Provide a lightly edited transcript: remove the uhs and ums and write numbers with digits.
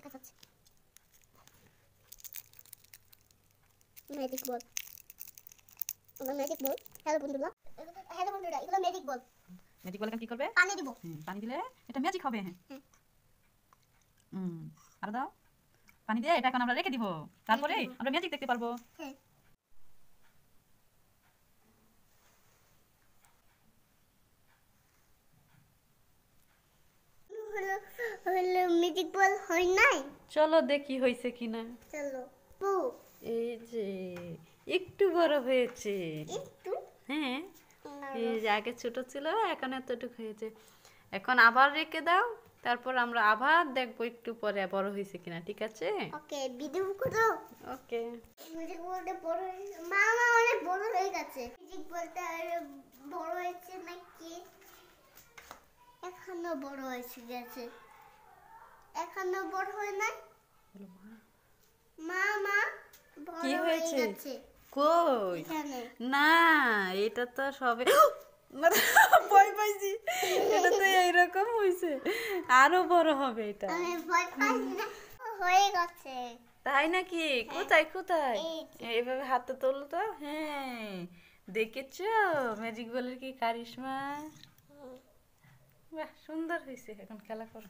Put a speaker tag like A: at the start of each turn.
A: দেখাচ্ছি। Magic ball, magic ball. Hello বন্ধুরা, এগুলো ম্যাজিক বল।
B: ম্যাজিক বল কি করবে?
A: পানি দিব।
B: পানি দিলে এটা ম্যাজিক হবে। হ্যাঁ। আর দাও। পানি দিয়ে এটা এখন আমরা রেখে দিব, তারপরে আমরা ম্যাজিক দেখতে পারবো।
A: হ্যাঁ। হলো ম্যাজিক বল হয় নাই।
B: চলো দেখি হয়েছে কিনা।
A: চলো।
B: এই যে একটু বড় হয়েছে।
A: একটু?
B: হ্যাঁ, এই যে আগে ছোট ছিল, এখন এতটুকু হয়েছে। এখন আবার রেখে দাও, তারপর আমরা আবার দেখবো একটু পরে বড় হয়েছে কিনা। ঠিক আছে?
A: ওকে, ভিডিও করো।
B: ওকে।
A: ম্যাজিক বলটা বড় হয়েছে, মামা অনেক বড় হয়ে গেছে। ম্যাজিক বলটা বড় হয়েছে নাকি? এখনো বড় হয়েছে গেছে, এখনো বড় হয় নাই। মামা
B: কি
A: বড় হয়ে
B: হয়েছে?
A: গেছে।
B: কই?
A: এখানে
B: না, এটা তো সবে ভয় পাইছি। এটা তো এইরকম হয়েছে, আরো বড় হবে এটা।
A: আমি ভয় পাইছি না, হয়ে গেছে।
B: তাই নাকি? কোথায় কোথায়?
A: এই যে।
B: এইভাবে হাতে তোলো তো। হ্যাঁ, দেখেছো ম্যাজিক বলের কি কারিশমা? বাহ, সুন্দর হয়েছে। এখন খেলা করো।